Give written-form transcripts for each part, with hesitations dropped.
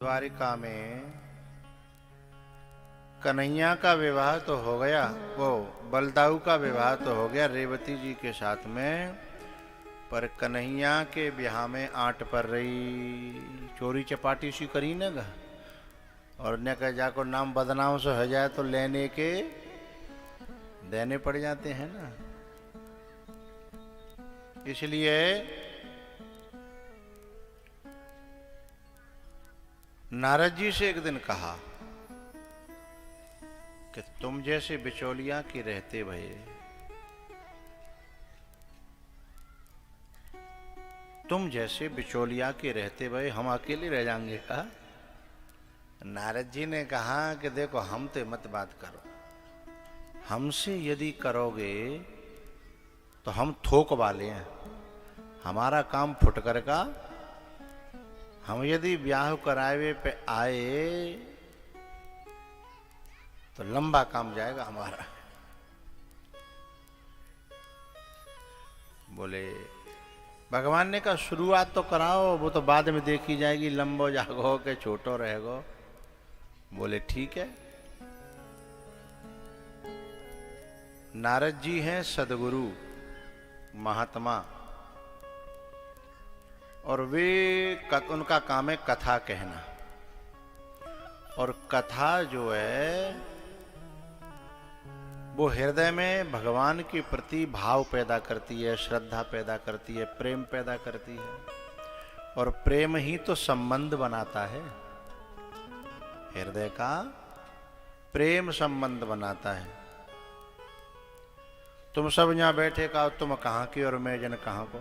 द्वारिका में कन्हैया का विवाह तो हो गया, वो बलदाऊ का विवाह तो हो गया रेवती जी के साथ में, पर कन्हैया के ब्याह में आंट पर रही, चोरी चपाटी सी करी न गा, और न कह जाको नाम बदनाम से हो जाए तो लेने के देने पड़ जाते हैं ना। इसलिए नारद जी से एक दिन कहा कि तुम जैसे बिचौलिया के रहते भये, तुम जैसे बिचौलिया के रहते भये हम अकेले रह जाएंगे का। नारद जी ने कहा कि देखो हम तो मत बात करो, हमसे यदि करोगे तो हम थोक वाले हैं, हमारा काम फुटकर का। हम यदि ब्याह करावे पे आए तो लंबा काम जाएगा हमारा। बोले भगवान ने कहा शुरुआत तो कराओ, वो तो बाद में देखी जाएगी, लंबो जागो के छोटो रहेगो। बोले ठीक है। नारद जी हैं सदगुरु महात्मा, और वे उनका काम है कथा कहना, और कथा जो है वो हृदय में भगवान के प्रति भाव पैदा करती है, श्रद्धा पैदा करती है, प्रेम पैदा करती है, और प्रेम ही तो संबंध बनाता है। हृदय का प्रेम संबंध बनाता है। तुम सब यहां बैठे का तुम कहां की और मैं जन कहां को,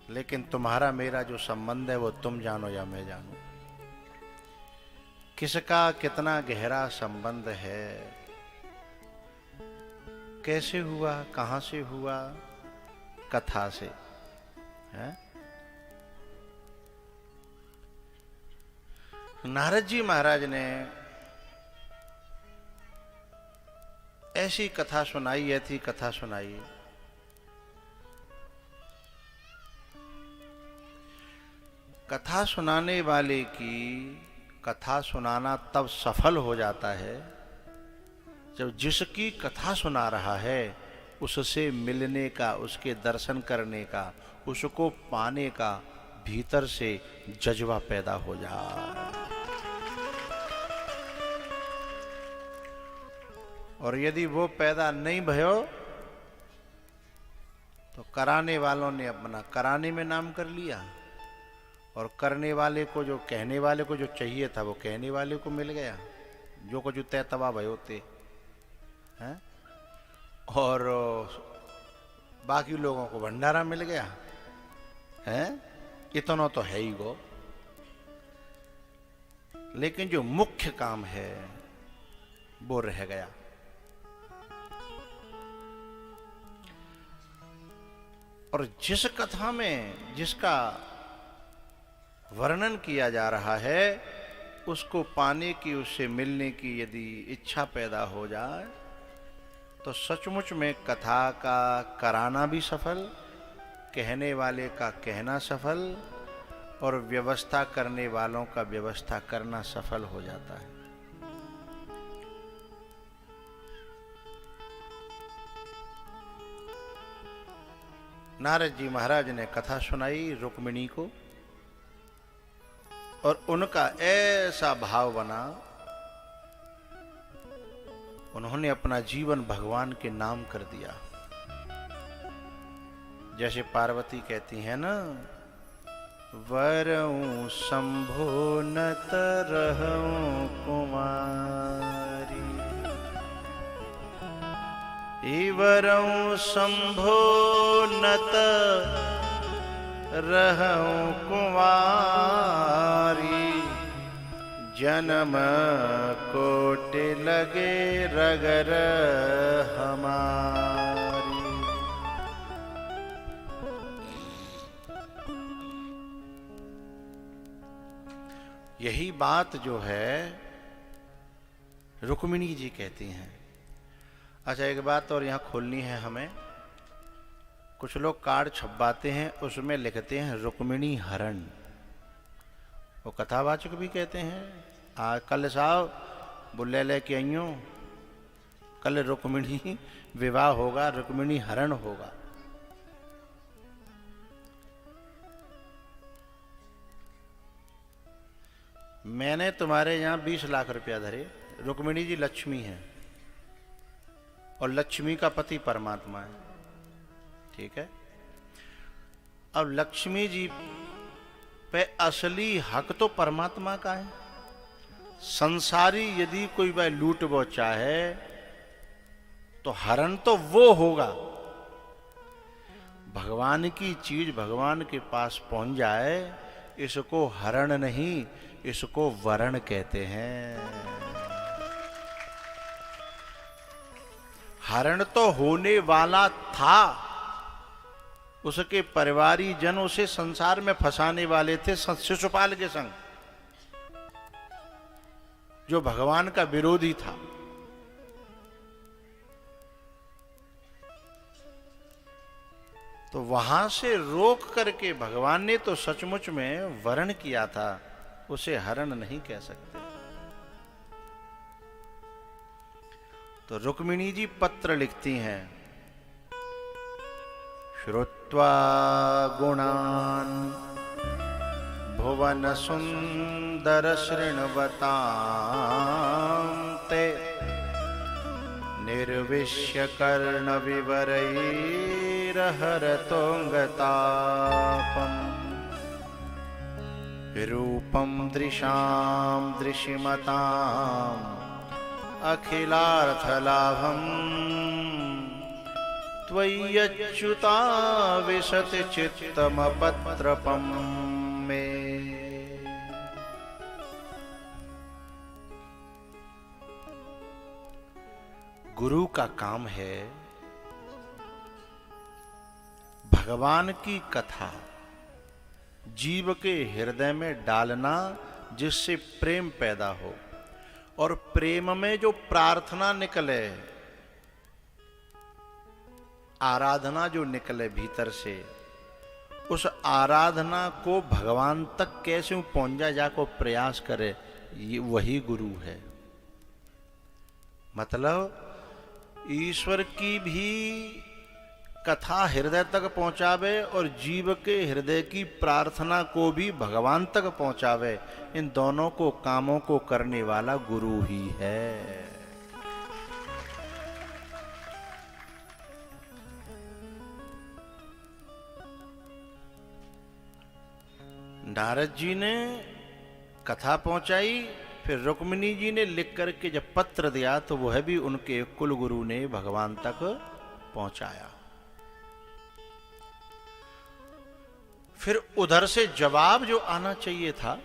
लेकिन तुम्हारा मेरा जो संबंध है वो तुम जानो या मैं जानूं। किसका कितना गहरा संबंध है, कैसे हुआ, कहां से हुआ, कथा से है। नारद जी महाराज ने ऐसी कथा सुनाई, ऐसी कथा सुनाई। कथा सुनाने वाले की कथा सुनाना तब सफल हो जाता है जब जिसकी कथा सुना रहा है उससे मिलने का, उसके दर्शन करने का, उसको पाने का भीतर से जज्बा पैदा हो जाए। और यदि वो पैदा नहीं भयो तो कराने वालों ने अपना कराने में नाम कर लिया, और करने वाले को, जो कहने वाले को जो चाहिए था वो कहने वाले को मिल गया, जो कुछ तय तबा भय होते हैं, और बाकी लोगों को भंडारा मिल गया है। इतना तो है ही गो, लेकिन जो मुख्य काम है वो रह गया। और जिस कथा में जिसका वर्णन किया जा रहा है उसको पाने की, उससे मिलने की यदि इच्छा पैदा हो जाए तो सचमुच में कथा का कराना भी सफल, कहने वाले का कहना सफल, और व्यवस्था करने वालों का व्यवस्था करना सफल हो जाता है। नारद जी महाराज ने कथा सुनाई रुक्मिणी को, और उनका ऐसा भाव बना, उन्होंने अपना जीवन भगवान के नाम कर दिया। जैसे पार्वती कहती है ना, वरऊं शंभो नत रहऊं कुमारी, वरऊं शंभो नत रहऊं कुमारी, जन्म कोट लगे रगर हमारी। यही बात जो है रुक्मिणी जी कहती हैं। अच्छा, एक बात और यहां खोलनी है हमें। कुछ लोग कार्ड छपवाते हैं, उसमें लिखते हैं रुक्मिणी हरण। वो कथावाचक भी कहते हैं। कल साहब बुल्ले लेके आइयो, कल रुक्मिणी विवाह होगा, रुक्मिणी हरण होगा। मैंने तुम्हारे यहां 20 लाख रुपया धरे। रुक्मिणी जी लक्ष्मी है और लक्ष्मी का पति परमात्मा है, ठीक है। अब लक्ष्मी जी पे असली हक तो परमात्मा का है। संसारी यदि कोई वह लूट वो चाहे तो हरण तो वो होगा। भगवान की चीज भगवान के पास पहुंच जाए, इसको हरण नहीं, इसको वरण कहते हैं। हरण तो होने वाला था, उसके परिवारी जन उसे संसार में फंसाने वाले थे शिशुपाल के संग, जो भगवान का विरोधी था। तो वहां से रोक करके भगवान ने तो सचमुच में वरण किया था, उसे हरण नहीं कह सकते। तो रुक्मिणी जी पत्र लिखती हैं, श्रुत्वा गुणान् भुवन सुंदर शृण्वतां ते निर्विश्य कर्ण विवरैर्हरतोऽङ्गतापम् रूपं दृशां दृशिमताम् अखिलार्थलाभम् त्वय्यच्युता विशति चित्तमपत्रपं मे। गुरु का काम है भगवान की कथा जीव के हृदय में डालना, जिससे प्रेम पैदा हो, और प्रेम में जो प्रार्थना निकले, आराधना जो निकले भीतर से, उस आराधना को भगवान तक कैसे पहुंचा जाको प्रयास करे, ये वही गुरु है। मतलब ईश्वर की भी कथा हृदय तक पहुंचावे और जीव के हृदय की प्रार्थना को भी भगवान तक पहुंचावे, इन दोनों को कामों को करने वाला गुरु ही है। नारद जी ने कथा पहुंचाई, फिर रुक्मिणी जी ने लिख करके जब पत्र दिया तो वह भी उनके कुल गुरु ने भगवान तक पहुंचाया। फिर उधर से जवाब जो आना चाहिए था,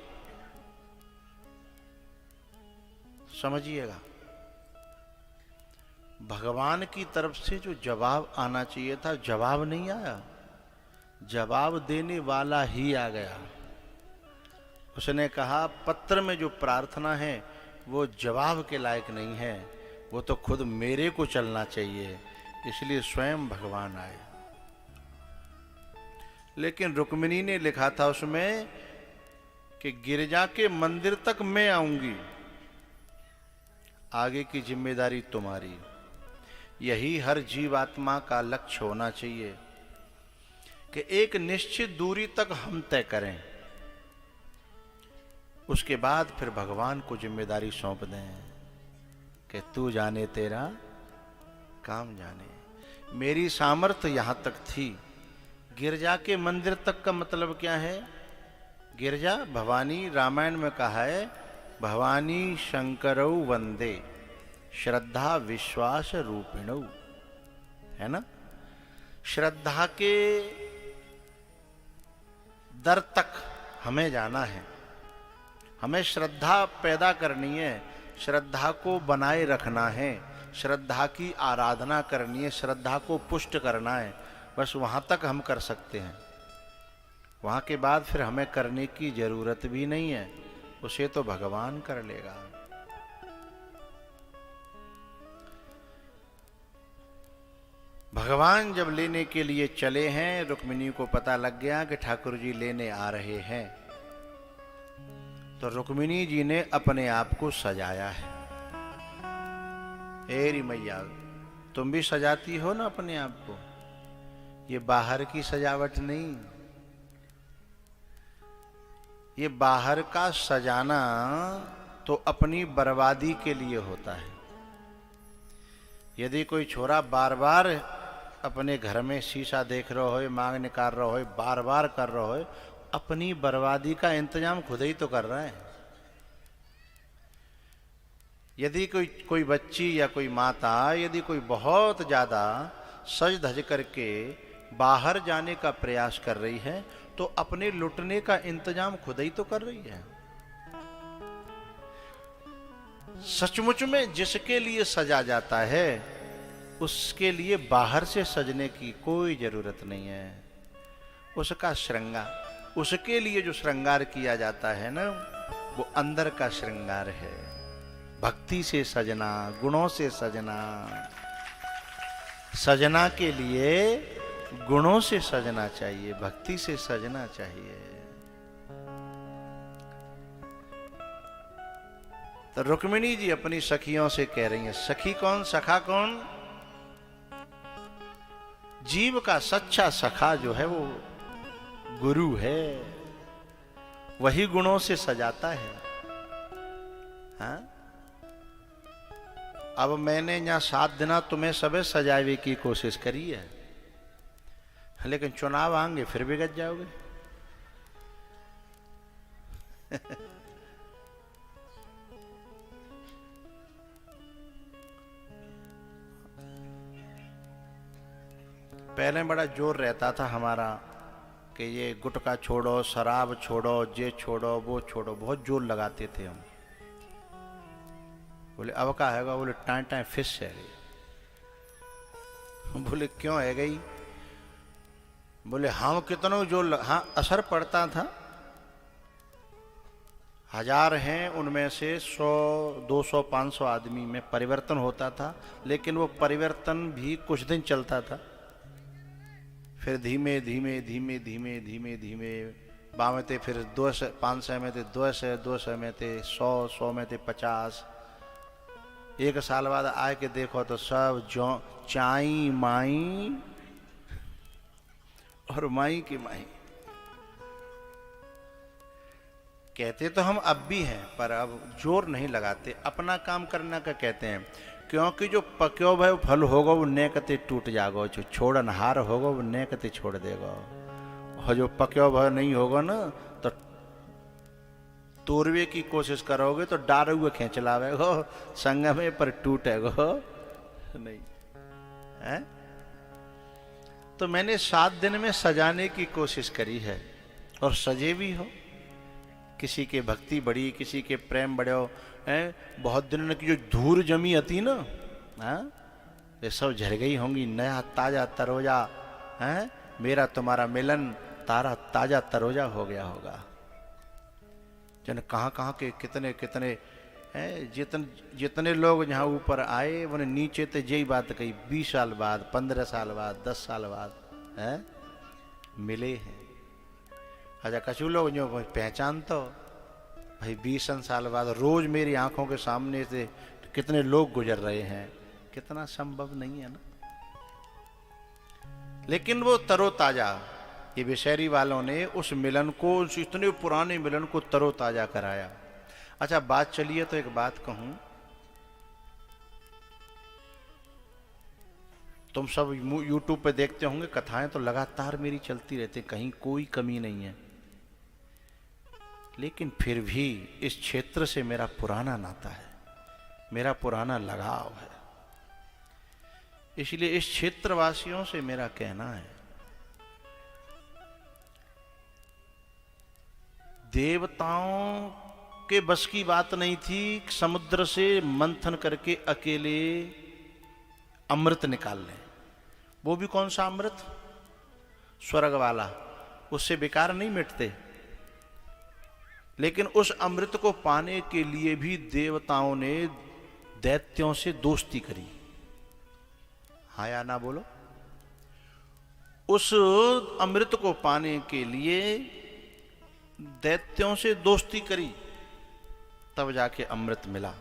समझिएगा, भगवान की तरफ से जो जवाब आना चाहिए था, जवाब नहीं आया, जवाब देने वाला ही आ गया। उसने कहा पत्र में जो प्रार्थना है वो जवाब के लायक नहीं है, वो तो खुद मेरे को चलना चाहिए, इसलिए स्वयं भगवान आए। लेकिन रुक्मिणी ने लिखा था उसमें कि गिरजा के मंदिर तक मैं आऊंगी, आगे की जिम्मेदारी तुम्हारी। यही हर जीवात्मा का लक्ष्य होना चाहिए कि एक निश्चित दूरी तक हम तय करें, उसके बाद फिर भगवान को जिम्मेदारी सौंप दें कि तू जाने तेरा काम जाने। मेरी सामर्थ्य यहां तक थी। गिरजा के मंदिर तक का मतलब क्या है? गिरजा भवानी, रामायण में कहा है भवानी शंकरौ वंदे श्रद्धा विश्वास रूपिणौ, है ना। श्रद्धा के दर तक हमें जाना है, हमें श्रद्धा पैदा करनी है, श्रद्धा को बनाए रखना है, श्रद्धा की आराधना करनी है, श्रद्धा को पुष्ट करना है। बस वहां तक हम कर सकते हैं, वहां के बाद फिर हमें करने की जरूरत भी नहीं है, उसे तो भगवान कर लेगा। भगवान जब लेने के लिए चले हैं, रुक्मिणी को पता लग गया कि ठाकुर जी लेने आ रहे हैं। तो रुक्मिणी जी ने अपने आप को सजाया है। एरी मैया, तुम भी सजाती हो ना अपने आप को, ये बाहर की सजावट नहीं, ये बाहर का सजाना तो अपनी बर्बादी के लिए होता है। यदि कोई छोरा बार बार अपने घर में शीशा देख रहा हो, मांग निकाल रहा हो, बार बार कर रहा हो, अपनी बर्बादी का इंतजाम खुद ही तो कर रहा है। यदि कोई बच्ची या कोई माता यदि कोई बहुत ज्यादा सज धज करके बाहर जाने का प्रयास कर रही है तो अपने लुटने का इंतजाम खुद ही तो कर रही है। सचमुच में जिसके लिए सजा जाता है उसके लिए बाहर से सजने की कोई जरूरत नहीं है। उसका श्रृंगार, उसके लिए जो श्रृंगार किया जाता है ना, वो अंदर का श्रृंगार है। भक्ति से सजना, गुणों से सजना। सजना के लिए गुणों से सजना चाहिए, भक्ति से सजना चाहिए। तो रुक्मिणी जी अपनी सखियों से कह रही हैं, सखी कौन, सखा कौन? जीव का सच्चा सखा जो है वो गुरु है, वही गुणों से सजाता है। हाँ? अब मैंने यहाँ 7 दिन तुम्हें सबे सजावे की कोशिश करी है, लेकिन चुनाव आएंगे फिर बिगड़ जाओगे। पहले बड़ा जोर रहता था हमारा कि ये गुटखा छोड़ो, शराब छोड़ो, ये छोड़ो, वो छोड़ो, बहुत जोर लगाते थे हम। बोले अब का हैगा? बोले टाइम टाइम फिश है गई। बोले क्यों है गई? बोले हम कितनों जोर हाँ असर पड़ता था। 1000 हैं, उनमें से 100, 200, 500 आदमी में परिवर्तन होता था, लेकिन वो परिवर्तन भी कुछ दिन चलता था, फिर धीमे धीमे धीमे धीमे धीमे धीमे बामें थे, फिर 200, 500 में थे 200, 200 में थे 100, 100 में थे 50। 1 साल बाद आए के देखो तो सब जो चाई माई और माई की माई। कहते तो हम अब भी हैं, पर अब जोर नहीं लगाते, अपना काम करना का कहते हैं। क्योंकि जो पक्यो भाई फल होगा वो नेकते टूट जागो, जो छोड़न हार होगा वो नेकते छोड़ देगा, और जो पक्यो भाई नहीं होगा ना तो तोड़वे की कोशिश करोगे तो डारे हुए खींच लावेगो संग में, पर टूटेगो नहीं है। तो मैंने 7 दिन में सजाने की कोशिश करी है और सजे भी हो। किसी के भक्ति बढ़ी, किसी के प्रेम बढ़ो हैं। बहुत दिनों की जो धूल जमी आती ना, हाँ, ये सब झड़ गई होंगी। नया ताजा तरोजा है, मेरा तुम्हारा मिलन तारा ताजा तरोजा हो गया होगा। जन कहाँ कहाँ के कितने कितने हैं, जितने लोग यहाँ ऊपर आए उन्हें नीचे तो यही बात कही, 20 साल बाद, 15 साल बाद, 10 साल बाद हैं मिले हैं। अच्छा कछु लोग जो पहचान तो भाई 20 साल बाद रोज मेरी आंखों के सामने से कितने लोग गुजर रहे हैं, कितना संभव नहीं है ना। लेकिन वो तरोताजा, ये विषैरी वालों ने उस मिलन को, उस इतने पुराने मिलन को तरोताजा कराया। अच्छा बात चलिए तो एक बात कहूं, तुम सब YouTube पे देखते होंगे कथाएं तो लगातार मेरी चलती रहती, कहीं कोई कमी नहीं है। लेकिन फिर भी इस क्षेत्र से मेरा पुराना नाता है, मेरा पुराना लगाव है, इसलिए इस क्षेत्रवासियों से मेरा कहना है, देवताओं के बस की बात नहीं थी समुद्र से मंथन करके अकेले अमृत निकाल लें। वो भी कौन सा अमृत? स्वर्ग वाला, उससे विकार नहीं मिटते। लेकिन उस अमृत को पाने के लिए भी देवताओं ने दैत्यों से दोस्ती करी। हाँ या ना बोलो? उस अमृत को पाने के लिए दैत्यों से दोस्ती करी। तब जाके अमृत मिला।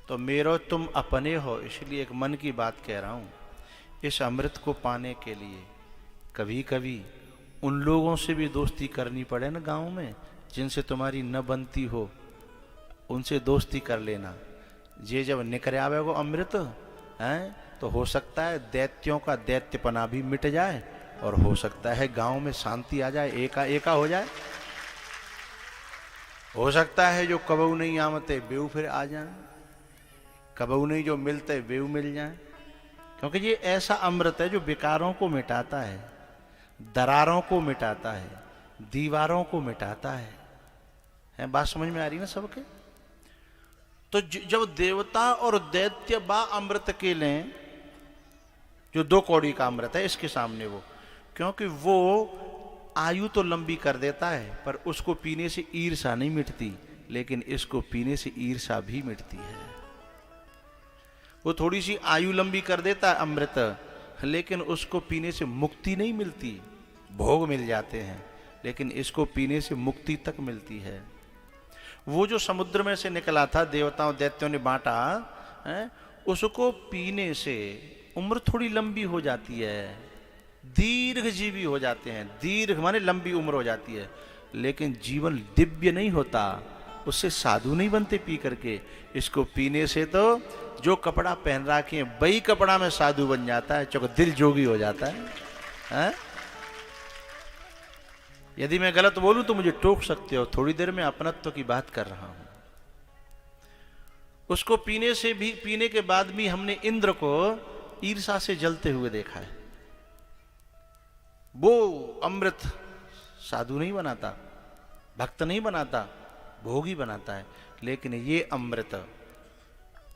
तो मेरो तुम अपने हो, इसलिए एक मन की बात कह रहा हूं। इस अमृत को पाने के लिए कभी कभी उन लोगों से भी दोस्ती करनी पड़े ना गांव में, जिनसे तुम्हारी न बनती हो, उनसे दोस्ती कर लेना। ये जब निकल आवेगो अमृत है तो हो सकता है दैत्यों का दैत्यपना भी मिट जाए और हो सकता है गांव में शांति आ जाए, एका एका हो जाए। हो सकता है जो कबऊ नहीं आमते बेऊ फिर आ जाए, कबऊ नहीं जो मिलते बेऊ मिल जाए। क्योंकि ये ऐसा अमृत है जो विकारों को मिटाता है, दरारों को मिटाता है, दीवारों को मिटाता है बात समझ में आ रही ना सबके? तो जब देवता और दैत्य बा अमृत के लें, जो 2 कौड़ी का अमृत है इसके सामने वो, क्योंकि वो आयु तो लंबी कर देता है पर उसको पीने से ईर्षा नहीं मिटती, लेकिन इसको पीने से ईर्षा भी मिटती है। वो थोड़ी सी आयु लंबी कर देता है अमृत, लेकिन उसको पीने से मुक्ति नहीं मिलती, भोग मिल जाते हैं, लेकिन इसको पीने से मुक्ति तक मिलती है। वो जो समुद्र में से निकला था, देवताओं दैत्यों ने बांटा है, उसको पीने से उम्र थोड़ी लंबी हो जाती है, दीर्घ जीवी हो जाते हैं। दीर्घ माने लंबी उम्र हो जाती है, लेकिन जीवन दिव्य नहीं होता, उससे साधु नहीं बनते पी करके। इसको पीने से तो जो कपड़ा पहन रखे हैं वही कपड़ा में साधु बन जाता है, चूंकि दिल जोगी हो जाता है? यदि मैं गलत बोलूं तो मुझे टोक सकते हो, थोड़ी देर में अपनत्व की बात कर रहा हूं। उसको पीने के बाद भी हमने इंद्र को ईर्षा से जलते हुए देखा है। वो अमृत साधु नहीं बनाता, भक्त नहीं बनाता, भोगी बनाता है, लेकिन ये अमृत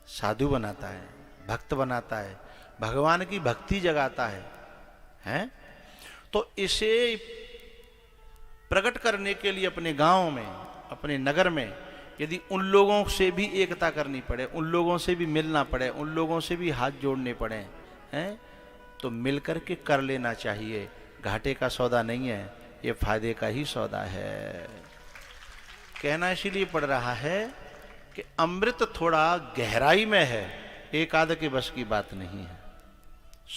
साधु बनाता है, भक्त बनाता है, भगवान की भक्ति जगाता है? तो इसे प्रकट करने के लिए अपने गांव में, अपने नगर में यदि उन लोगों से भी एकता करनी पड़े, उन लोगों से भी मिलना पड़े, उन लोगों से भी हाथ जोड़ने पड़े हैं, तो मिलकर के कर लेना चाहिए। घाटे का सौदा नहीं है, ये फायदे का ही सौदा है। कहना इसीलिए पड़ रहा है कि अमृत थोड़ा गहराई में है, एक आध के बस की बात नहीं है।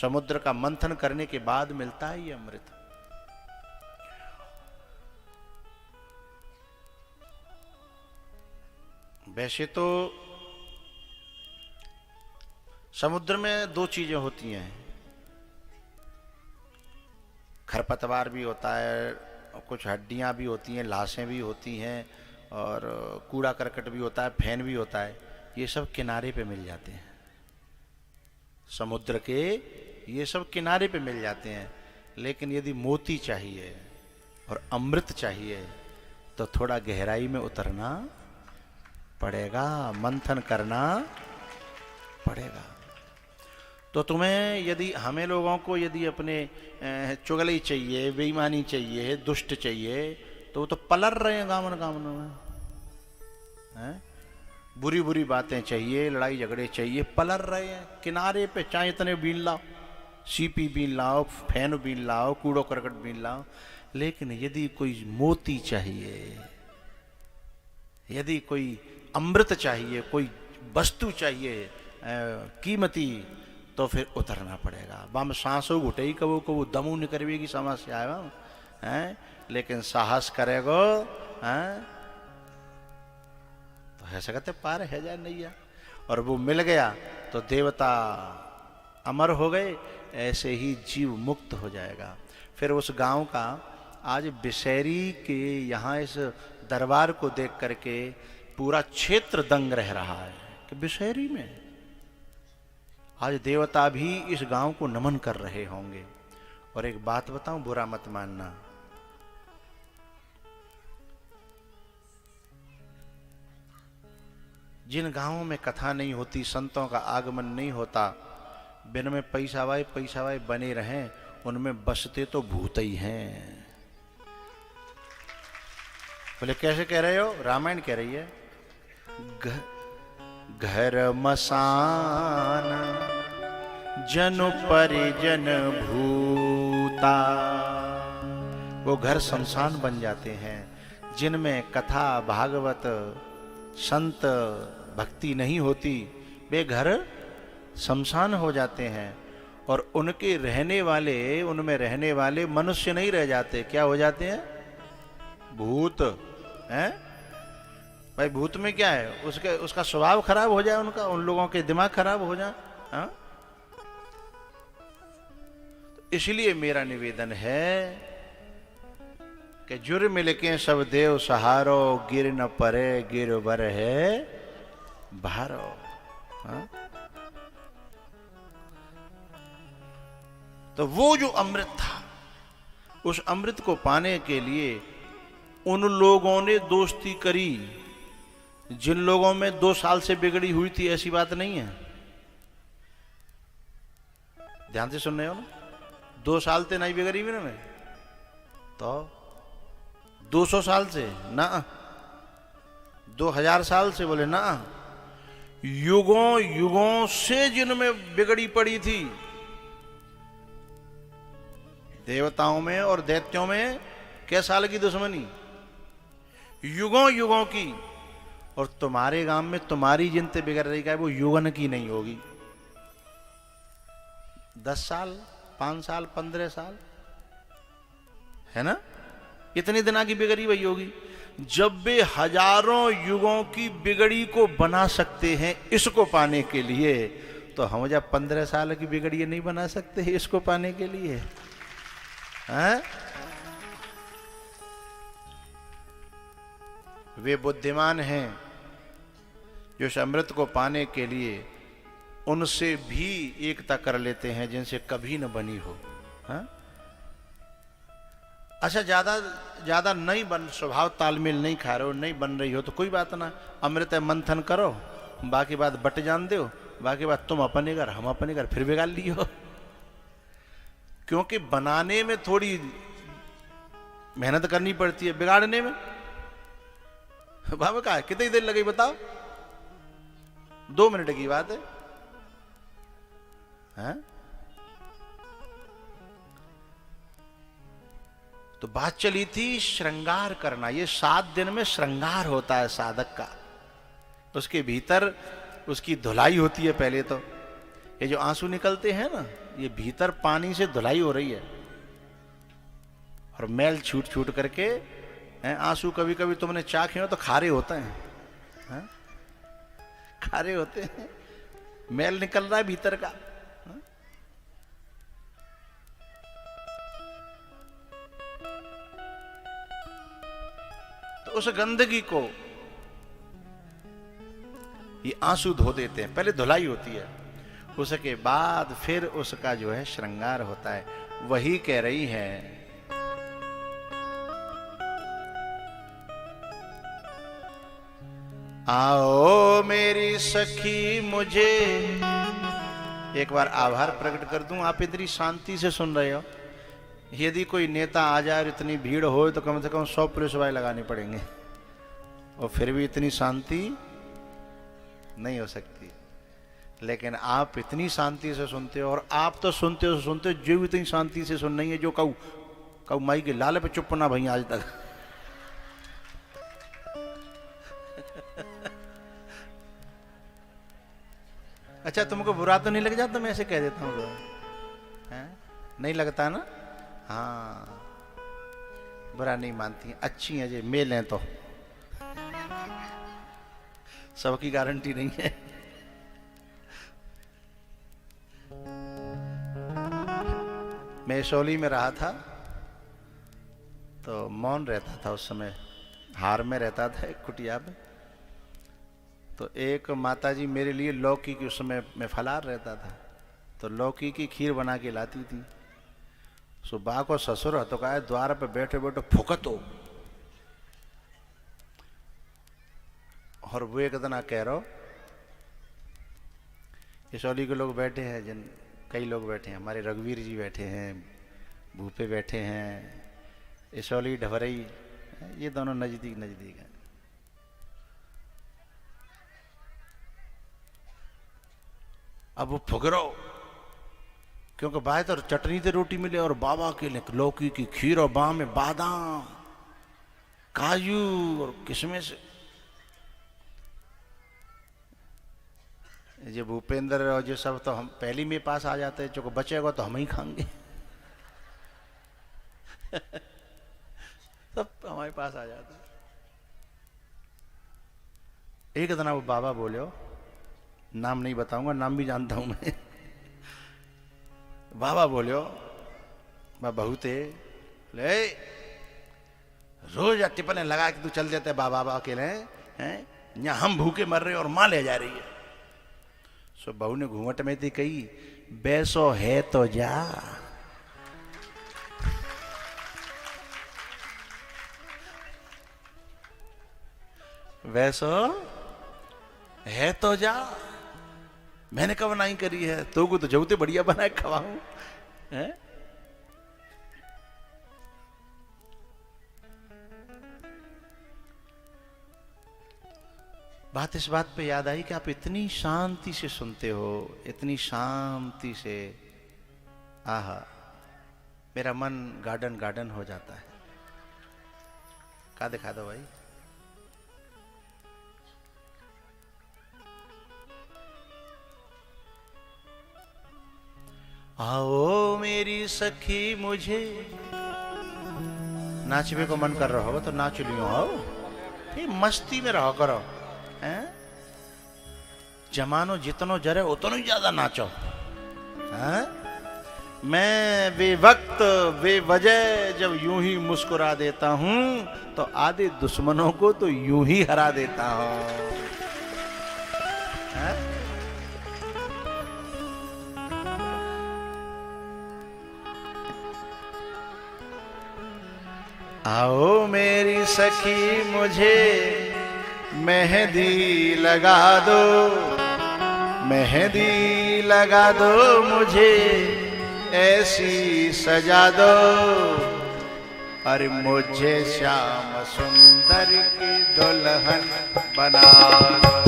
समुद्र का मंथन करने के बाद मिलता है ये अमृत। वैसे तो समुद्र में 2 चीजें होती हैं, खरपतवार भी होता है, कुछ हड्डियां भी होती हैं, लाशें भी होती हैं, और कूड़ा करकट भी होता है, फैन भी होता है। ये सब किनारे पे मिल जाते हैं, समुद्र के ये सब किनारे पे मिल जाते हैं। लेकिन यदि मोती चाहिए और अमृत चाहिए तो थोड़ा गहराई में उतरना पड़ेगा, मंथन करना पड़ेगा। तो तुम्हें यदि, हमें लोगों को यदि अपने चुगली चाहिए, बेईमानी चाहिए, दुष्ट चाहिए, तो वो तो पलर रहे हैं गामन गामनों में, बुरी बुरी बातें चाहिए, लड़ाई झगड़े चाहिए, पलर रहे हैं किनारे पे। चाहे इतने बीन लाओ, सीपी बीन लाओ, फैन बीन लाओ, कूड़ो करकट बीन लाओ, लेकिन यदि कोई मोती चाहिए, यदि कोई अमृत चाहिए, कोई वस्तु चाहिए कीमती, तो फिर उतरना पड़ेगा। बम सांसों घुटे कबू कबू दमू निकलवेगी समस्या है, लेकिन साहस करेगो तो है सकते पार है जाए नैया। और वो मिल गया तो देवता अमर हो गए, ऐसे ही जीव मुक्त हो जाएगा। फिर उस गांव का आज बिसेरी के यहाँ इस दरबार को देख करके पूरा क्षेत्र दंग रह रहा है कि बिसेरी में आज देवता भी इस गांव को नमन कर रहे होंगे। और एक बात बताऊं, बुरा मत मानना, जिन गांवों में कथा नहीं होती, संतों का आगमन नहीं होता, बिन में पैसा वाई बने रहें, उनमें बसते तो भूत ही हैं। बोले कैसे कह रहे हो? रामायण कह रही है, घर मसान जनु परिजन भूता। वो घर शमशान बन जाते हैं जिनमें कथा भागवत संत भक्ति नहीं होती, वे घर शमशान हो जाते हैं और उनके रहने वाले, उनमें रहने वाले मनुष्य नहीं रह जाते, क्या हो जाते हैं? भूत हैं। भाई भूत में क्या है, उसका स्वभाव खराब हो जाए, उनका, उन लोगों के दिमाग खराब हो जाए। हाँ? तो इसलिए मेरा निवेदन है कि जुर मिलके सब देव सहारो, गिर न परे गिर बर है भारो। हाँ? तो वो जो अमृत था, उस अमृत को पाने के लिए उन लोगों ने दोस्ती करी जिन लोगों में 2 साल से बिगड़ी हुई थी। ऐसी बात नहीं है, ध्यान से सुन रहे हो ना? 2 साल से नहीं बिगड़ी भी ना, मैं तो 200 साल से ना, 2000 साल से, बोले ना, युगों युगों से जिनमें बिगड़ी पड़ी थी। देवताओं में और दैत्यों में क्या साल की दुश्मनी, युगों युगों की। और तुम्हारे गांव में तुम्हारी जिनते बिगड़ रही है वो युगन की नहीं होगी, 10 साल 5 साल 15 साल, है ना? इतने दिना की बिगड़ी वही होगी। जब वे हजारों युगों की बिगड़ी को बना सकते हैं इसको पाने के लिए, तो हम जब 15 साल की बिगड़ी नहीं बना सकते इसको पाने के लिए? हैं? वे बुद्धिमान हैं जो इस अमृत को पाने के लिए उनसे भी एकता कर लेते हैं जिनसे कभी न बनी हो। हाँ? अच्छा, ज्यादा नहीं बन, स्वभाव तालमेल नहीं खा रहे हो, नहीं बन रही हो तो कोई बात ना, अमृत मंथन करो, बाकी बात बट जान दो, बाकी बात तुम अपने घर हम अपने घर फिर बिगाड़ लियो। क्योंकि बनाने में थोड़ी मेहनत करनी पड़ती है, बिगाड़ने में बाबा कहा कितनी देर लगी बताओ? 2 मिनट की बात है। हाँ? तो बात चली थी श्रृंगार करना। ये 7 दिन में श्रृंगार होता है साधक का, उसके भीतर उसकी धुलाई होती है। पहले तो ये जो आंसू निकलते हैं ना, ये भीतर पानी से धुलाई हो रही है और मैल छूट छूट करके आंसू कभी कभी तुमने चाखे हो तो खारे होते हैं। हाँ? खारे होते हैं, मैल निकल रहा है भीतर का। हाँ? तो उस गंदगी को ये आंसू धो देते हैं, पहले धुलाई होती है, उसके बाद फिर उसका जो है श्रृंगार होता है। वही कह रही है, आओ मेरी सखी मुझे, एक बार आभार प्रकट कर दूं, आप इतनी शांति से सुन रहे हो। यदि कोई नेता आ जाए और इतनी भीड़ हो तो कम से कम 100 पुलिस वाले लगाने पड़ेंगे, और फिर भी इतनी शांति नहीं हो सकती। लेकिन आप इतनी शांति से सुनते हो, और आप तो सुनते हो जो इतनी शांति से सुन नहीं है, जो कहू माई के लाल पे चुप ना भई आज तक। अच्छा, तुमको बुरा तो नहीं लग जाता मैं ऐसे कह देता हूँ तो? नहीं लगता ना? हाँ, बुरा नहीं मानती, अच्छी है जी, मेल है तो सबकी गारंटी नहीं है। मैं सोली में रहा था तो मौन रहता था, उस समय हार में रहता था एक कुटिया में। तो एक माताजी मेरे लिए लौकी की, उस समय मैं फलार रहता था, तो लौकी की खीर बना के लाती थी। सुबह को ससुर तो कहा द्वार पे बैठे बैठे फुकत हो, और वो एक दिन कह रहा, इसौली के लोग बैठे हैं, कई लोग बैठे हैं, हमारे रघुवीर जी बैठे हैं, भूपे बैठे हैं, इसौली ढबरई, ये दोनों नजदीक नजदीक हैं। अब वो फुकरो, क्योंकि बाहर तो चटनी से रोटी मिले और बाबा के लिए लौकी की खीर और बाम में बादाम काजू और किशमिश। ये भूपेंद्र और ये सब तो हम पहली में पास आ जाते हैं, जो बचेगा तो हम ही खाएंगे। सब हमारे पास आ जाता है। एक दिन वो बाबा बोले हो, नाम नहीं बताऊंगा, नाम भी जानता हूं मैं। बाबा बोले हो बहुते ले रोज टिप्पणी लगा के तू चल जाते बाबा अकेले हैं, यहाँ हम भूखे मर रहे और माँ ले जा रही है। सो बहू ने घूंघट में थी कही, बैसो है तो जा। वैसो है तो जा, मैंने कब नहीं करी है, तो को तो जऊते बढ़िया बनाए खवाऊं है। बात इस बात पे याद आई कि आप इतनी शांति से सुनते हो, इतनी शांति से, आहा मेरा मन गार्डन गार्डन हो जाता है। का दिखा दो भाई। आओ मेरी सखी मुझे, नाचने को मन कर रहा होगा तो नाच लियो। आओ ये मस्ती में रहो करो हैं? जमानो जितनो जरे उतनो ही ज्यादा नाचो हैं? मैं बेवक्त बेवजह जब यूं ही मुस्कुरा देता हूं तो आधे दुश्मनों को तो यूं ही हरा देता हूं हैं? आओ मेरी सखी मुझे मेहंदी लगा दो, मेहंदी लगा दो मुझे ऐसी सजा दो, अरे मुझे श्याम सुंदर की दुल्हन बना दो।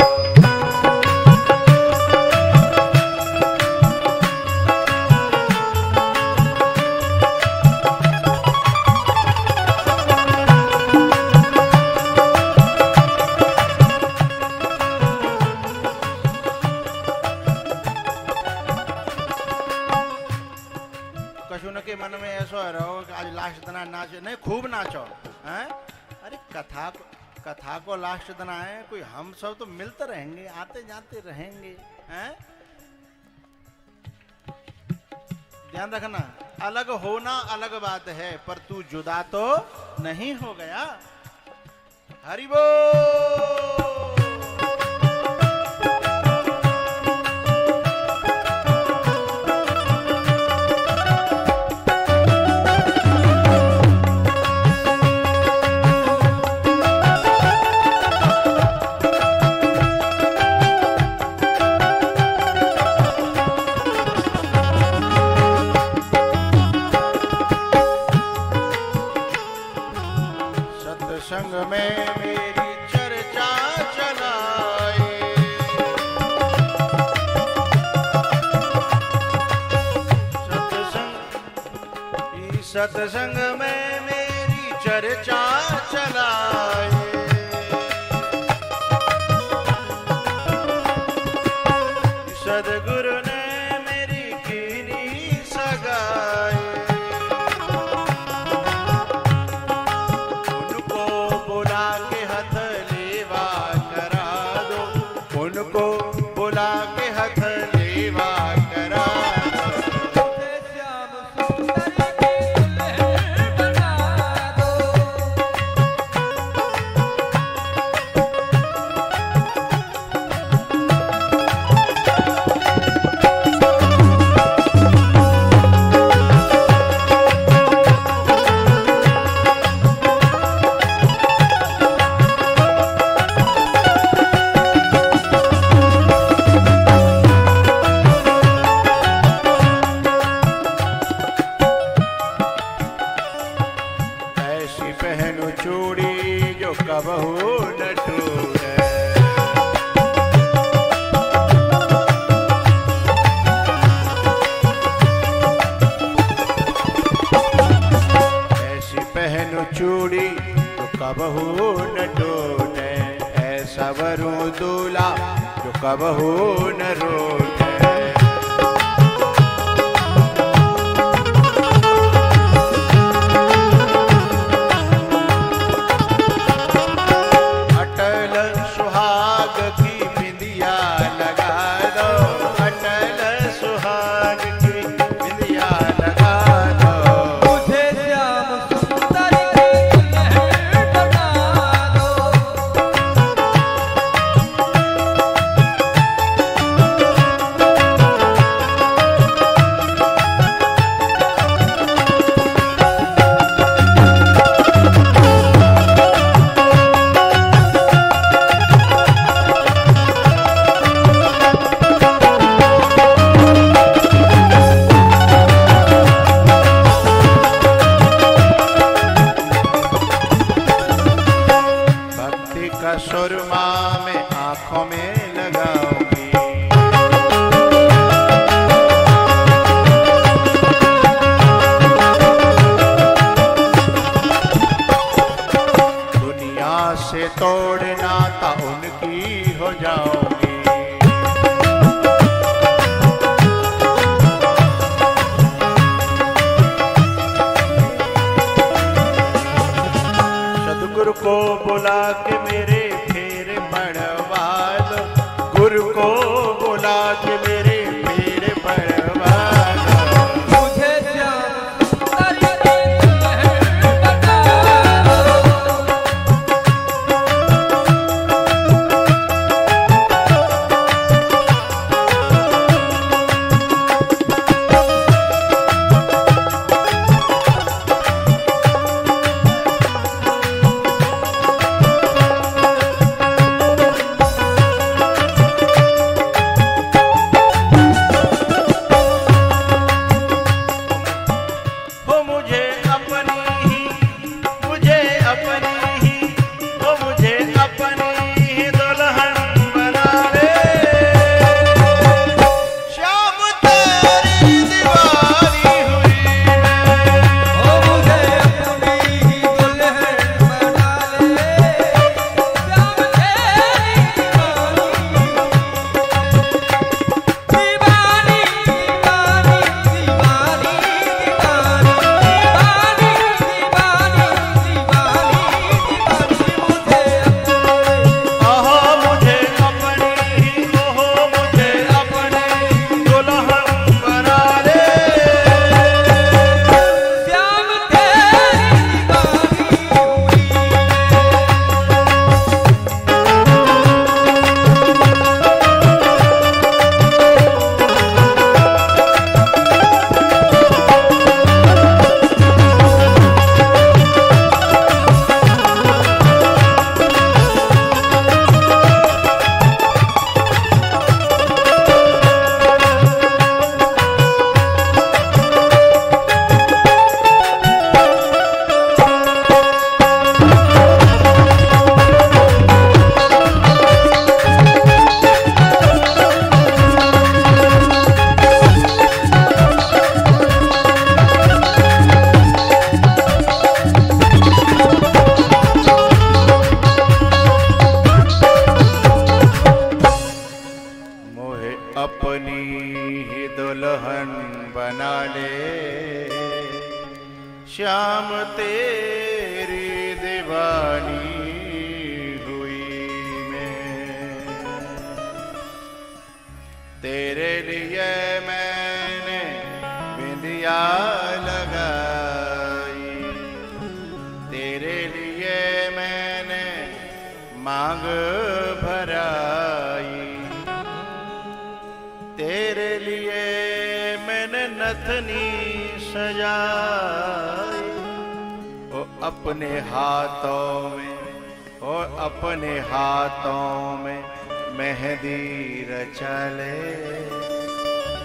के मन में ऐसा रहो कि आज लास्ट दिन नाचो, नहीं खूब नाचो हैं? अरे कथा को लास्ट दिन है, कोई हम सब तो मिलते रहेंगे, आते जाते रहेंगे हैं? ध्यान रखना, अलग होना अलग बात है, पर तू जुदा तो नहीं हो गया। हरि बोल। संग में मेरी चर्चा चलाए, सत्संग में मेरी चर्चा चलाए, सदगुरु ने मेरी कीनी सगाई, बुला के हथ लेवा करा दो, श्याम सुंदर की दुल्हन बना दो। पहनो चूड़ी जो कबहू न टूटे, ऐसी पहनो चूड़ी जो कबहू न टूटे, ऐसा वरू दूल्हा जो कबहू न रूठे। अटल सुहाग की बिंदिया लगा दो, अटल सुहाग की बिंदिया लगा दो। मुझे श्याम सुंदर की दुल्हन बना दो। भक्ति का सुरमा में आंखों में लगाऊंगी। दुनिया से तोड़ना था उनकी हो जाऊंगी। सदगुरु को बुला के मेरे फेरे पड़वा दो, गुरु को बुला के मेरे फेरे पड़वा दो। मुझे श्याम सुंदर की दुल्हन बना दो। हो मुझे अपनी ही, मुझे अपनी ही, हो मुझे अपनी ही दुल्हन बना ले। श्याम तेरी दीवानी हुई मैं। ओ मुझे अपनी ही दुल्हन बना ले। श्याम तेरी दीवानी, दीवानी, दीवानी, दीवानी, आहो मुझे अपनी ही, ओहो मुझे अपनी दुल्हन बना ले। श्याम तेरी दीवानी मोहे अपनी ही दुल्हन बना ले। श्याम तेरी दीवानी हुई मैं। तेरे लिए मैंने बिंदिया लगाई, तेरे लिए मैंने मांग भराई, तेरे लिए मैंने नथनी सजाई। ओ अपने हाथों में, ओ अपने हाथों में मेहंदी रचा ले।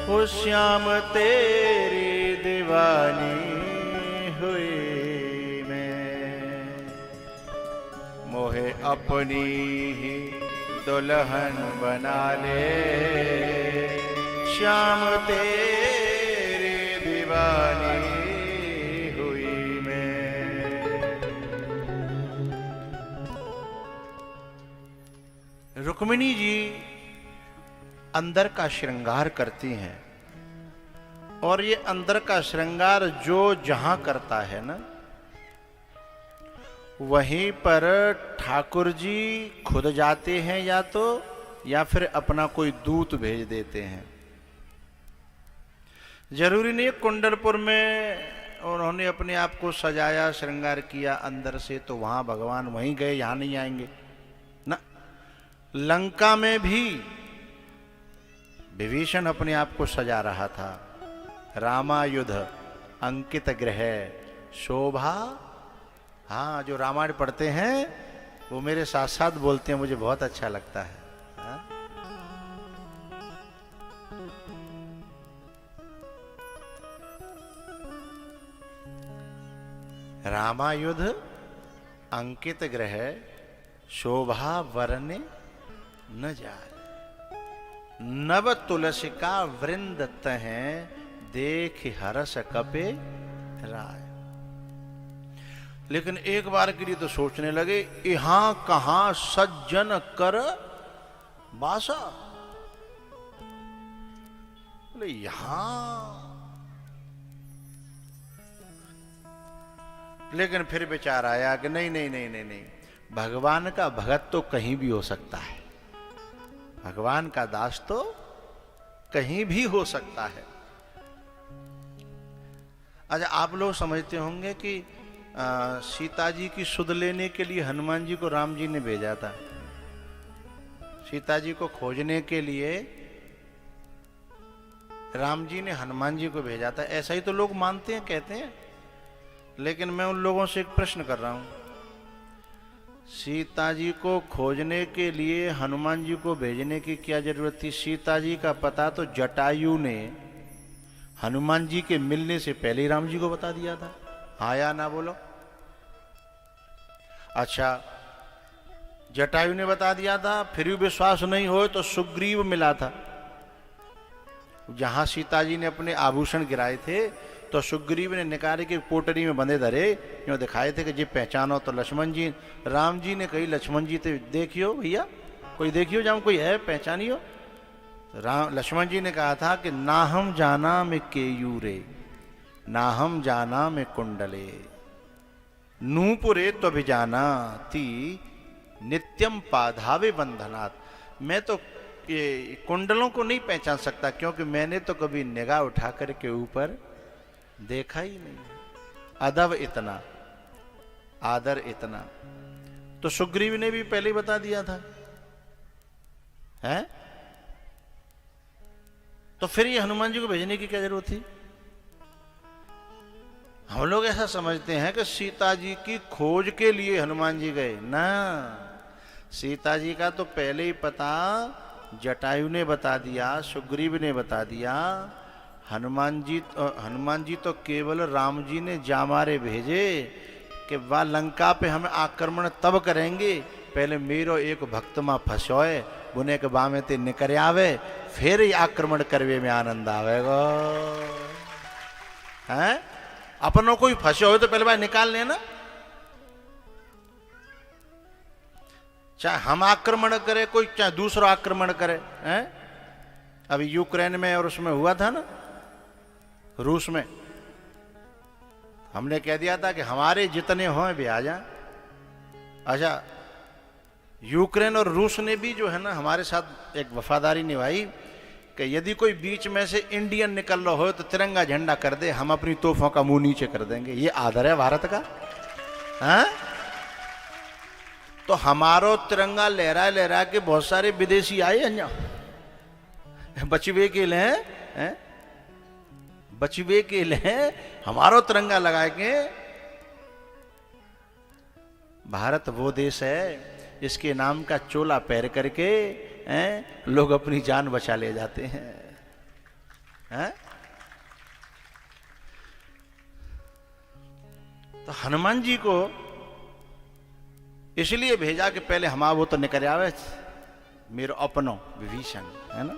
ओ श्याम तेरी दीवानी हुई मैं। मोहे अपनी ही दुल्हन बना ले। श्याम तेरी दीवानी हुई मैं। रुक्मिणी जी अंदर का श्रृंगार करती हैं। और ये अंदर का श्रृंगार जो जहां करता है ना, वहीं पर ठाकुर जी खुद जाते हैं या फिर अपना कोई दूत भेज देते हैं। जरूरी नहीं कुंडलपुर में उन्होंने अपने आप को सजाया, श्रृंगार किया अंदर से, तो वहां भगवान वहीं गए, यहां नहीं आएंगे ना। लंका में भी विभीषण अपने आप को सजा रहा था। रामायुध अंकित गृह शोभा। हाँ, जो रामायण पढ़ते हैं वो मेरे साथ साथ बोलते हैं, मुझे बहुत अच्छा लगता है। हाँ? रामायुध अंकित गृह शोभा वरने न जाए, नव तुलसी का वृंद तहें देख हरस कपे राय। लेकिन एक बार के लिए तो सोचने लगे, यहां कहां सज्जन कर बासा। बोले यहां, लेकिन फिर विचार आया कि नहीं नहीं नहीं नहीं नहीं, भगवान का भगत तो कहीं भी हो सकता है, भगवान का दास तो कहीं भी हो सकता है। अच्छा, आप लोग समझते होंगे कि सीता जी की सुध लेने के लिए हनुमान जी को राम जी ने भेजा था। सीता जी को खोजने के लिए राम जी ने हनुमान जी को भेजा था, ऐसा ही तो लोग मानते हैं, कहते हैं। लेकिन मैं उन लोगों से एक प्रश्न कर रहा हूं, सीता जी को खोजने के लिए हनुमान जी को भेजने की क्या जरूरत थी? सीता जी का पता तो जटायु ने हनुमान जी के मिलने से पहले ही राम जी को बता दिया था। हाँ या ना बोलो? अच्छा, जटायु ने बता दिया था, फिर भी विश्वास नहीं हो तो सुग्रीव मिला था। जहां सीता जी ने अपने आभूषण गिराए थे तो सुग्रीव ने निकाले के पोटरी में बंधे धरे, यूं दिखाए थे कि जी पहचानो तो लक्ष्मण जी। राम जी ने कही लक्ष्मण जी तो देखियो भैया, कोई देखियो जहां कोई है पहचानियो। लक्ष्मण जी ने कहा था कि ना हम जाना में केयूरे, ना हम जाना में कुंडले, नूपुरे तो भी जाना ती नित्यम पाधावे बंधनात्। मैं तो ये कुंडलों को नहीं पहचान सकता, क्योंकि मैंने तो कभी निगाह उठा कर के ऊपर देखा ही नहीं। अदब इतना, आदर इतना, तो सुग्रीव ने भी पहले ही बता दिया था, है? तो फिर ये हनुमान जी को भेजने की क्या जरूरत थी? हम लोग ऐसा समझते हैं कि सीता जी की खोज के लिए हनुमान जी गए ना। सीता जी का तो पहले ही पता जटायु ने बता दिया, सुग्रीव ने बता दिया। हनुमान जी तो केवल राम जी ने जामारे भेजे कि वह लंका पे हम आक्रमण तब करेंगे, पहले मेरो एक भक्त मां फंसोए, बुने के बामे ते निकर आवे, फिर ही आक्रमण करवे में आनंद आवेगा। हैं? अपनों कोई फंसे हो तो पहले बार निकाल लेना, चाहे हम आक्रमण करे कोई, चाहे दूसरा आक्रमण करे। हैं? अभी यूक्रेन में और उसमें हुआ था ना, रूस में, हमने कह दिया था कि हमारे जितने हों भी आ जाएं। अच्छा, यूक्रेन और रूस ने भी जो है ना हमारे साथ एक वफादारी निभाई कि यदि कोई बीच में से इंडियन निकल रहा हो तो तिरंगा झंडा कर दे, हम अपनी तोहफों का मुंह नीचे कर देंगे। ये आदर है भारत का। हाँ? तो हमारो तिरंगा लहरा लहरा के बहुत सारे विदेशी आए अन्य बचवे के लिए, हैं? बचवे के लिए हमारो तिरंगा लगा के। भारत वो देश है इसके नाम का चोला पैर करके लोग अपनी जान बचा ले जाते हैं। हैं? तो हनुमान जी को इसलिए भेजा कि पहले हम वो तो निकल आवे मेरो अपनो विभीषण, है ना,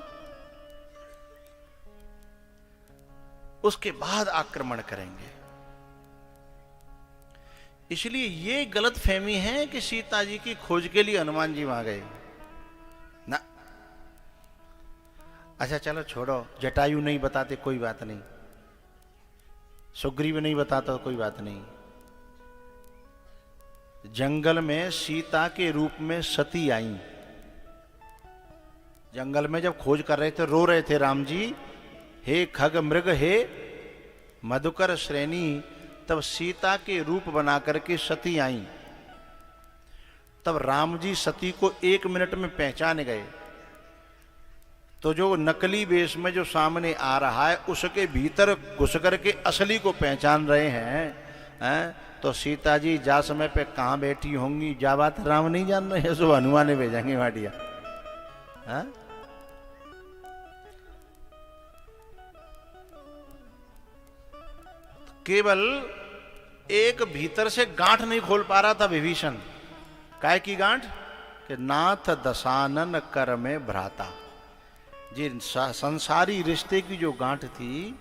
उसके बाद आक्रमण करेंगे। इसलिए ये गलत फहमी है कि सीता जी की खोज के लिए हनुमान जी वहां गए ना। अच्छा चलो छोड़ो, जटायु नहीं बताते कोई बात नहीं, सुग्रीव नहीं बताता कोई बात नहीं। जंगल में सीता के रूप में सती आई। जंगल में जब खोज कर रहे थे, रो रहे थे राम जी, हे खग मृग हे मधुकर श्रेणी, तब सीता के रूप बना करके सती आई। तब राम जी सती को 1 मिनट में पहचान गए। तो जो नकली वेश में जो सामने आ रहा है, उसके भीतर घुस करके असली को पहचान रहे हैं, तो सीता जी जा समय पे कहाँ बैठी होंगी, जा बात राम नहीं जान रहे हैं, सो हनुमान ने भेजेंगे वाटिया। केवल एक भीतर से गांठ नहीं खोल पा रहा था विभीषण। काय की गांठ? कि नाथ दशानन कर में भ्राता, जी संसारी रिश्ते की जो गांठ थी।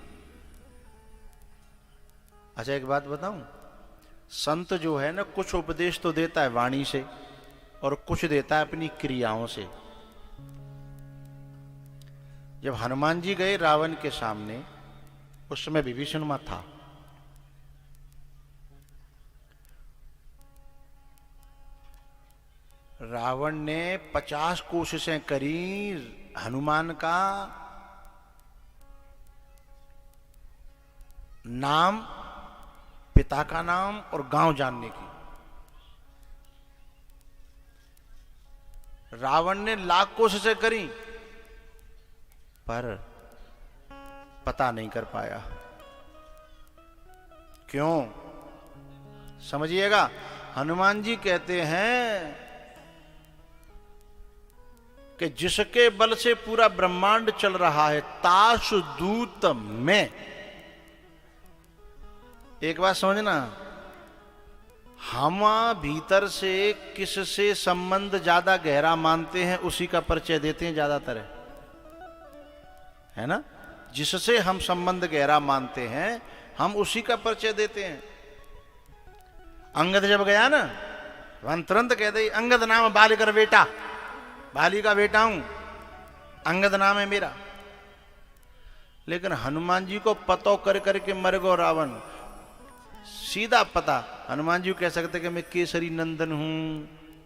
अच्छा एक बात बताऊं, संत जो है ना, कुछ उपदेश तो देता है वाणी से और कुछ देता है अपनी क्रियाओं से। जब हनुमान जी गए रावण के सामने, उस समय विभीषण वहां था। रावण ने 50 कोशिशें करी हनुमान का नाम, पिता का नाम और गांव जानने की। रावण ने लाख कोशिशें करी पर पता नहीं कर पाया। क्यों? समझिएगा, हनुमान जी कहते हैं कि जिसके बल से पूरा ब्रह्मांड चल रहा है, ताश दूत में। एक बात समझना, हम भीतर से किससे संबंध ज्यादा गहरा मानते हैं, उसी का परिचय देते हैं ज्यादातर, है ना। जिससे हम संबंध गहरा मानते हैं, हम उसी का परिचय देते हैं। अंगद जब गया ना, वहां तुरंत कह दे अंगद नाम बाली कर बेटा, बाली का बेटा हूं, अंगद नाम है मेरा। लेकिन हनुमान जी को पतो कर करके मर गो रावण, सीधा पता। हनुमान जी कह सकते कि मैं केसरी नंदन हूं,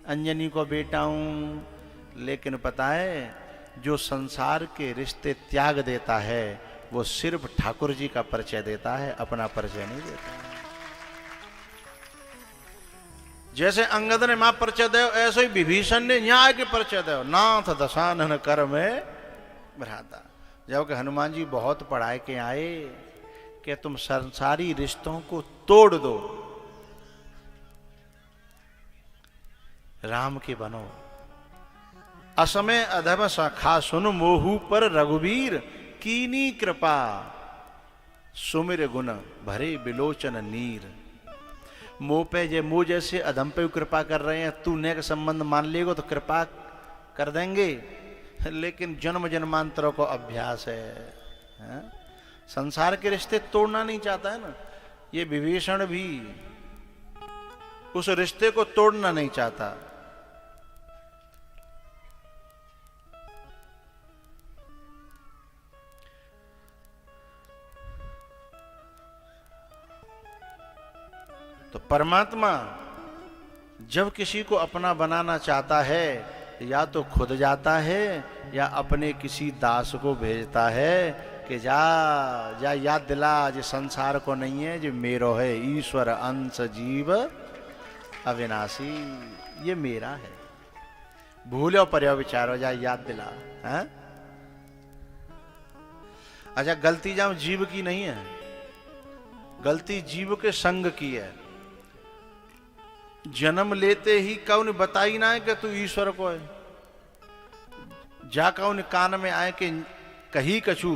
अंजनी को बेटा हूं, लेकिन पता है जो संसार के रिश्ते त्याग देता है, वो सिर्फ ठाकुर जी का परिचय देता है, अपना परिचय नहीं देता। जैसे अंगद ने मां परिचय दो, ऐसे ही विभीषण ने न्याय के परिचय दो, नाथ दशानन कर में भ्राता। जबकि हनुमान जी बहुत पढ़ाए के आए कि तुम संसारी रिश्तों को तोड़ दो, राम के बनो। असमय अधम सखा सुन मोहू पर रघुवीर, कीनी कृपा सुमिर गुण भरे बिलोचन नीर। मोह पे जे मोह जैसे अधम पे कृपा कर रहे हैं, तू ने का संबंध मान लेगो तो कृपा कर देंगे, लेकिन जन्म जन्मांतरों को अभ्यास है। संसार के रिश्ते तोड़ना नहीं चाहता है ना, ये विभीषण भी उस रिश्ते को तोड़ना नहीं चाहता। तो परमात्मा जब किसी को अपना बनाना चाहता है, या तो खुद जाता है या अपने किसी दास को भेजता है कि जा जा याद दिला, जो संसार को नहीं है, जो मेरो है, ईश्वर अंश जीव अविनाशी, ये मेरा है, भूलो पर्यो विचारो, जा याद दिला। है? अच्छा, गलती जब जीव की नहीं है, गलती जीव के संग की है। जन्म लेते ही कौन बताई ना है कि तू ईश्वर को है, जा कौन कान में आए कि कही कछू,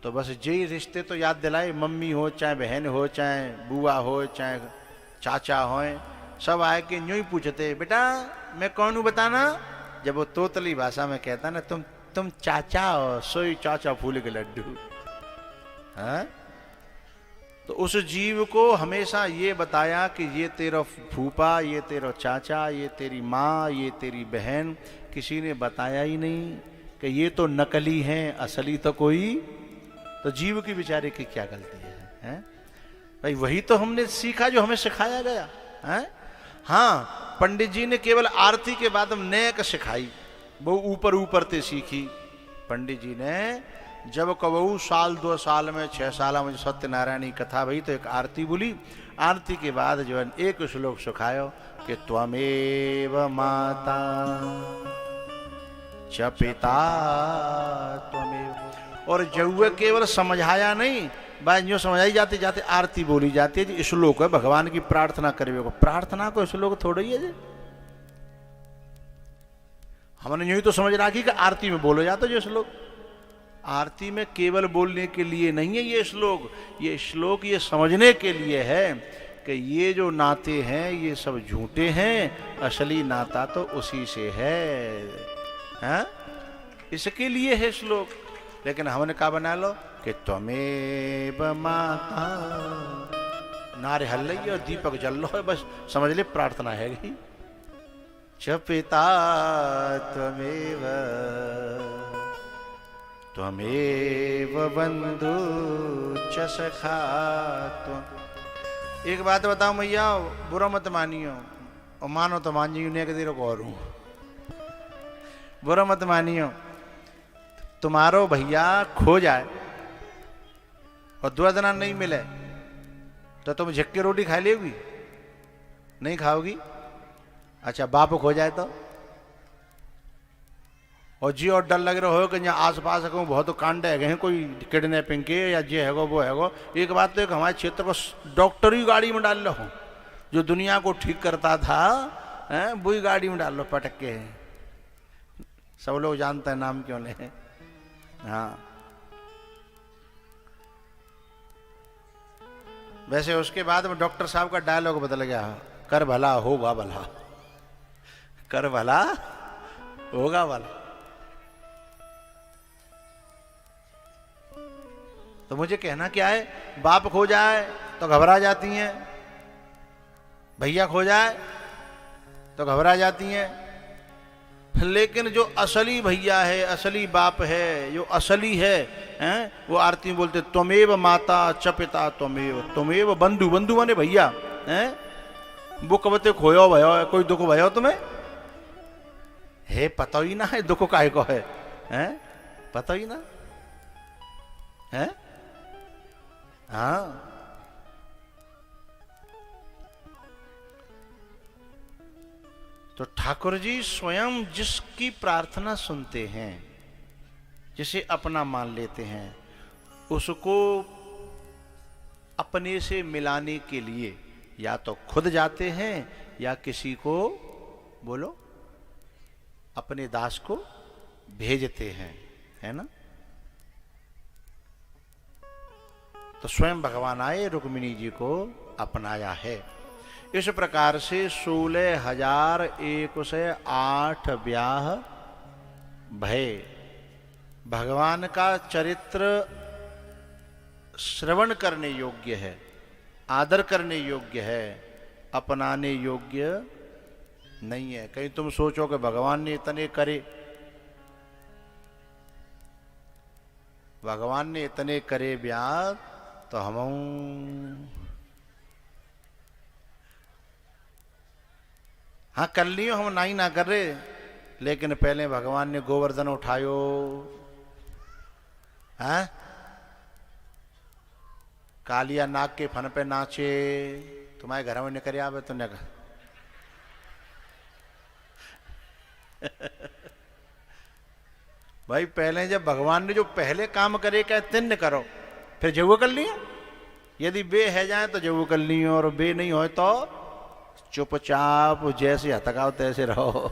तो बस जे रिश्ते तो याद दिलाए, मम्मी हो चाहे बहन हो चाहे बुआ हो चाहे चाचा हो, सब आए कि यूं ही पूछते बेटा मैं कौन हूं बताना। जब वो तोतली भाषा में कहता ना तुम चाचा हो, सोई चाचा फूल के लड्डू। हाँ, तो उस जीव को हमेशा ये बताया कि ये तेरा फूफा, ये तेरा चाचा, ये तेरी माँ, ये तेरी बहन, किसी ने बताया ही नहीं कि ये तो नकली हैं, असली तो कोई, तो जीव की बेचारे की क्या गलती है? भाई वही तो हमने सीखा जो हमें सिखाया गया है। हाँ, पंडित जी ने केवल आरती के बाद हम नेक सिखाई, वो ऊपर ऊपर ते सीखी। पंडित जी ने जब कबहू साल 2 साल में 6 साल में सत्यनारायण की कथा भई तो एक आरती बोली, आरती के बाद जो है एक श्लोक सुखायो कि त्वमेव माता च पिता त्वमेव। और जब केवल समझाया नहीं, बात यूँ समझाई जाते जाते आरती बोली जाती है जी, श्लोक है भगवान की प्रार्थना करिए को, प्रार्थना को श्लोक थोड़ी है जी। हमने यूं ही तो समझ रखी कि आरती में बोलो जाता जो श्लोक, आरती में केवल बोलने के लिए नहीं है ये श्लोक। ये श्लोक ये समझने के लिए है कि ये जो नाते हैं ये सब झूठे हैं, असली नाता तो उसी से है? इसके लिए है श्लोक। लेकिन हमने कहा बना लो कि त्वमेव माता, नारे हल रही और दीपक जल लो है, बस समझ ले प्रार्थना है गई। च पिता त्वमेव त्वमेव बंधु च सखा त्वं। एक बात बताओ मैया, बुरा मत मानियो, और मानो तो मान जी ने कदे और हूं, बुरा मत मानियो। तुम्हारो भैया खो जाए और 2 दिन नहीं मिले तो तुम झक्के रोटी खा लेगी? नहीं खाओगी। अच्छा, बाप खो जाए तो? और जी और डर लग रहा हो कि यहाँ आस पास कहूँ बहुत कांड है गए, कोई किडनैपिंग के या जे हैगो वो हैगो। एक बात तो एक हमारे क्षेत्र को डॉक्टर ही गाड़ी में डाल लो, जो दुनिया को ठीक करता था वही गाड़ी में डाल लो पटक के। सब लोग जानते हैं, नाम क्यों ले। हाँ, वैसे उसके बाद में डॉक्टर साहब का डायलॉग बदल गया, कर भला होगा भला, कर भला होगा भला। तो मुझे कहना क्या है, बाप खो जाए तो घबरा जाती हैं, भैया खो जाए तो घबरा जाती हैं, लेकिन जो असली भैया है, असली बाप है, जो असली है, वो आरती में बोलते त्वमेव माता च पिता त्वमेव, त्वमेव बंधु, बंधु माने भैया हैं। वो कबते खोयो भयो है, कोई दुख भयो तुम्हें है? पता ही ना है दुख काहे को है, पता ही ना है। हाँ, तो ठाकुर जी स्वयं जिसकी प्रार्थना सुनते हैं, जिसे अपना मान लेते हैं, उसको अपने से मिलाने के लिए या तो खुद जाते हैं या किसी को, बोलो, अपने दास को भेजते हैं, है ना। तो स्वयं भगवान आए, रुक्मिणी जी को अपनाया है। इस प्रकार से 16,108 ब्याह भय। भगवान का चरित्र श्रवण करने योग्य है, आदर करने योग्य है, अपनाने योग्य नहीं है। कहीं तुम सोचो कि भगवान ने इतने करे, भगवान ने इतने करे ब्याह तो हम हाँ कर लियो, हम नहीं ना कर रहे, लेकिन पहले भगवान ने गोवर्धन उठायो, हैं, कालिया नाग के फन पे नाचे, तुम्हारे घर में निकल आवे तो न भाई पहले जब भगवान ने जो पहले काम करे क्या तिन्न करो, फिर जब कर लिया। यदि बे है जाए तो जब कर लियो, और बे नहीं हो तो चुपचाप जैसे हथकाओ तैसे रहो।